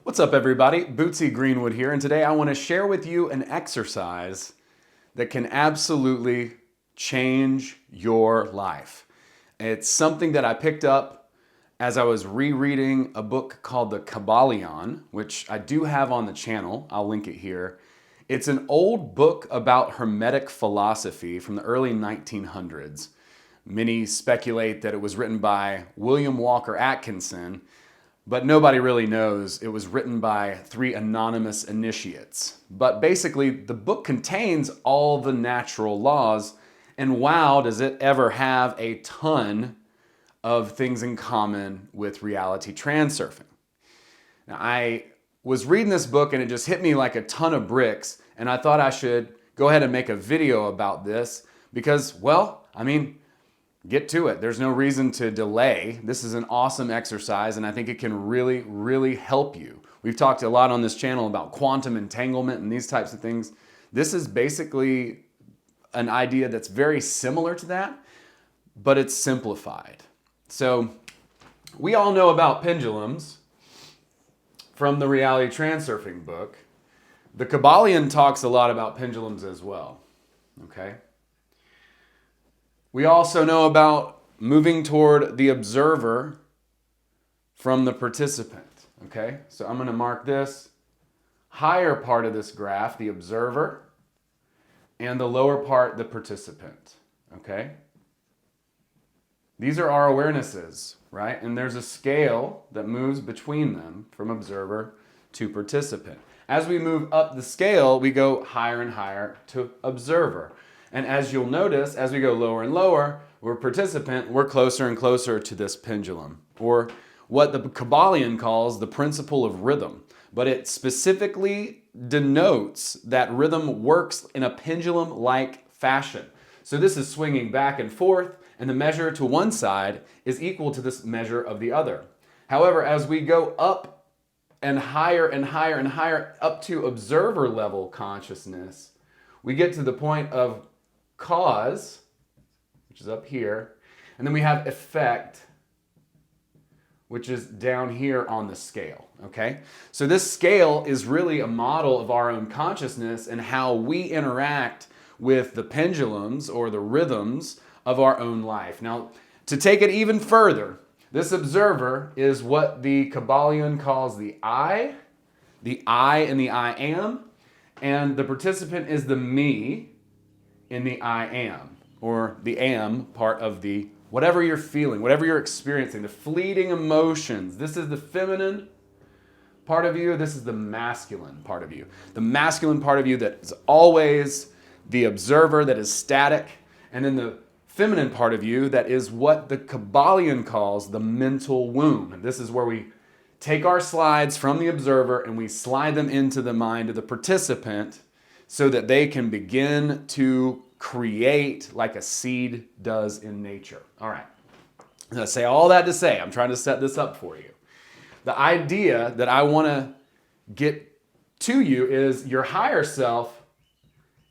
What's up, everybody? Bootsy Greenwood here, and today I want to share with you an exercise that can absolutely change your life. It's something that I picked up as I was rereading a book called the Kybalion, which I do have on the channel. I'll link it here. It's an old book about Hermetic philosophy from the early 1900s. Many speculate that it was written by William Walker Atkinson, but nobody really knows. It was written by 3 anonymous initiates. But basically, the book contains all the natural laws, and wow, does it ever have a ton of things in common with reality transurfing. Now, I was reading this book and it just hit me like a ton of bricks, and I thought I should go ahead and make a video about this because, well, get to it. There's no reason to delay. This is an awesome exercise, and I think it can really, really help you. We've talked a lot on this channel about quantum entanglement and these types of things. This is basically an idea that's very similar to that, but it's simplified. So we all know about pendulums from the Reality Transurfing book. The Kybalion talks a lot about pendulums as well, okay? We also know about moving toward the observer from the participant, okay? So I'm going to mark this higher part of this graph, the observer, and the lower part, the participant, okay? These are our awarenesses, right? And there's a scale that moves between them from observer to participant. As we move up the scale, we go higher and higher to observer. And as you'll notice, as we go lower and lower, we're participant, we're closer and closer to this pendulum, or what the Kybalion calls the principle of rhythm. But it specifically denotes that rhythm works in a pendulum-like fashion. So this is swinging back and forth, and the measure to one side is equal to this measure of the other. However, as we go up and higher and higher and higher up to observer level consciousness, we get to the point of cause, which is up here, and then we have effect, which is down here on the scale, okay? So this scale is really a model of our own consciousness and how we interact with the pendulums or the rhythms of our own life. Now, to take it even further, this observer is what the Kybalion calls the I in the I am, and the participant is the me in the I am, or the am part of the whatever you're feeling, whatever you're experiencing, the fleeting emotions. This is the feminine part of you. This is the masculine part of you. The masculine part of you that is always the observer, that is static, and then the feminine part of you that is what the Kybalion calls the mental womb. And this is where we take our slides from the observer and we slide them into the mind of the participant so that they can begin to create like a seed does in nature. All right. I say all that to say, I'm trying to set this up for you. The idea that I want to get to you is your higher self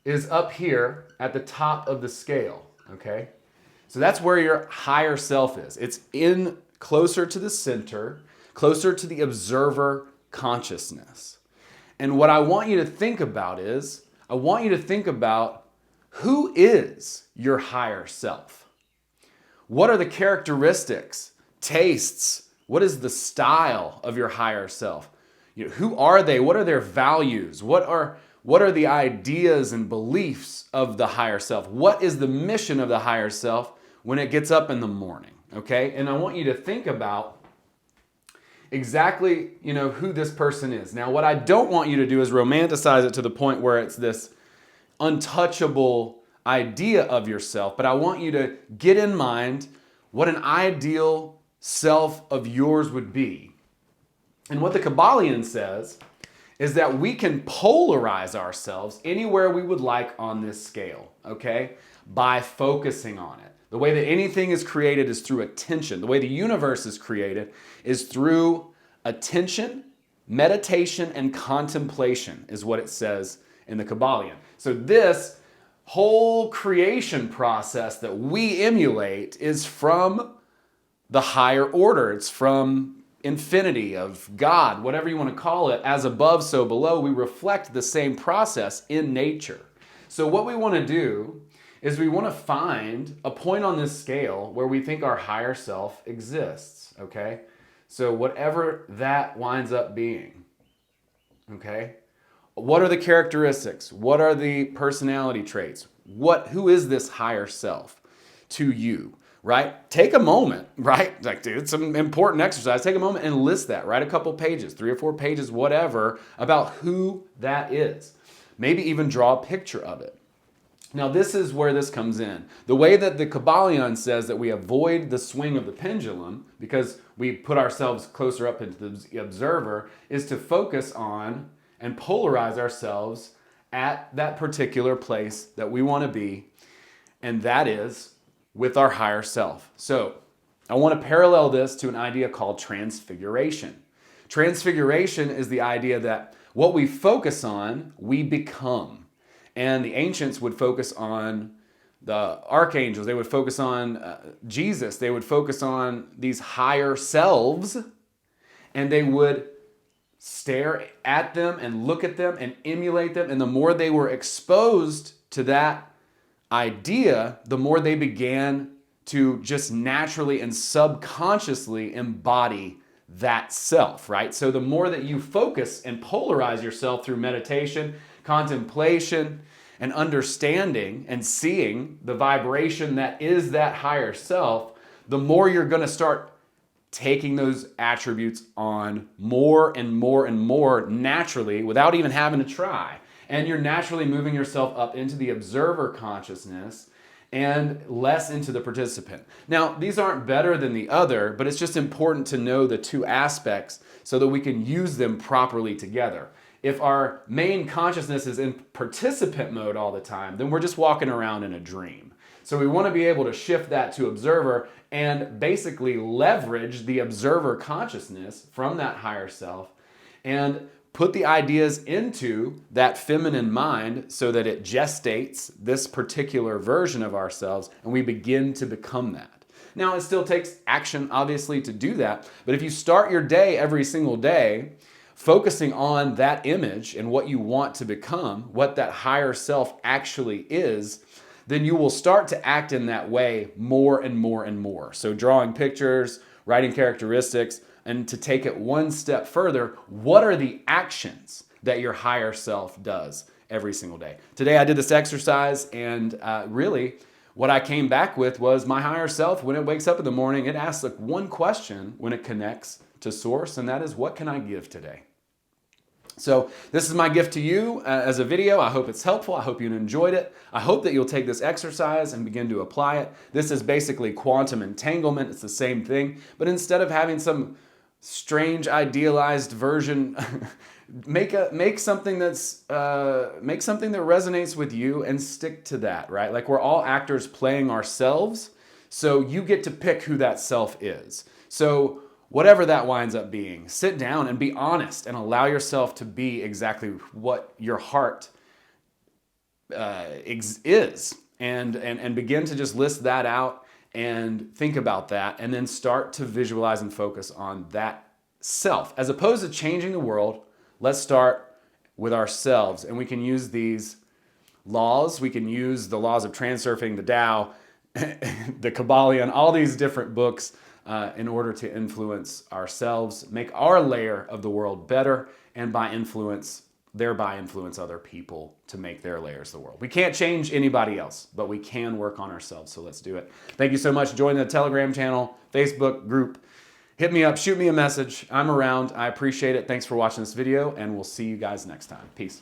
is up here at the top of the scale, okay? So that's where your higher self is. It's in closer to the center, closer to the observer consciousness. And what I want you to think about is, I want you to think about who is your higher self? What are the characteristics, tastes? What is the style of your higher self? Who are they? What are their values? What are the ideas and beliefs of the higher self? What is the mission of the higher self when it gets up in the morning? Okay? And I want you to think about exactly, who this person is. Now, what I don't want you to do is romanticize it to the point where it's this untouchable idea of yourself, but I want you to get in mind what an ideal self of yours would be. And what the Kybalion says is that we can polarize ourselves anywhere we would like on this scale, okay? By focusing on it. The way that anything is created is through attention. The way the universe is created is through attention, meditation, and contemplation is what it says in the Kybalion. So this whole creation process that we emulate is from the higher order. It's from infinity, of God, whatever you want to call it, as above, so below. We reflect the same process in nature. So what we want to do is we want to find a point on this scale where we think our higher self exists, okay? So whatever that winds up being, okay? What are the characteristics? What are the personality traits? Who is this higher self to you, right? Take a moment, right? Like, dude, it's an important exercise. Take a moment and list that. Write a couple pages, 3 or 4 pages, whatever, about who that is. Maybe even draw a picture of it. Now, this is where this comes in. The way that the Kybalion says that we avoid the swing of the pendulum because we put ourselves closer up into the observer is to focus on and polarize ourselves at that particular place that we want to be, and that is with our higher self. So I want to parallel this to an idea called transfiguration. Transfiguration is the idea that what we focus on, we become. And the ancients would focus on the archangels. They would focus on Jesus. They would focus on these higher selves, and they would stare at them and look at them and emulate them. And the more they were exposed to that idea, the more they began to just naturally and subconsciously embody that self, right? So the more that you focus and polarize yourself through meditation, contemplation, and understanding and seeing the vibration that is that higher self, the more you're going to start taking those attributes on more and more and more naturally without even having to try. And you're naturally moving yourself up into the observer consciousness and less into the participant. Now, these aren't better than the other, but it's just important to know the two aspects so that we can use them properly together. If our main consciousness is in participant mode all the time, then we're just walking around in a dream. So we want to be able to shift that to observer and basically leverage the observer consciousness from that higher self and put the ideas into that feminine mind so that it gestates this particular version of ourselves and we begin to become that. Now, it still takes action, obviously, to do that, but if you start your day every single day focusing on that image and what you want to become, what that higher self actually is, then you will start to act in that way more and more and more. So drawing pictures, writing characteristics, and to take it one step further, what are the actions that your higher self does every single day? Today I did this exercise, and really what I came back with was my higher self, when it wakes up in the morning, it asks like one question when it connects to source, and that is, what can I give today? So this is my gift to you as a video. I hope it's helpful. I hope you enjoyed it. I hope that you'll take this exercise and begin to apply it. This is basically quantum entanglement. It's the same thing, but instead of having some strange idealized version, make something that resonates with you and stick to that, right? Like, we're all actors playing ourselves, so you get to pick who that self is. So whatever that winds up being, sit down and be honest and allow yourself to be exactly what your heart is, and begin to just list that out and think about that, and then start to visualize and focus on that self. As opposed to changing the world, let's start with ourselves, and we can use these laws. We can use the laws of transurfing, the Tao, the Kybalion, all these different books in order to influence ourselves, make our layer of the world better, and thereby influence other people to make their layers of the world. We can't change anybody else, but we can work on ourselves, so let's do it. Thank you so much. Join the Telegram channel, Facebook group. Hit me up, shoot me a message. I'm around. I appreciate it. Thanks for watching this video, and we'll see you guys next time. Peace.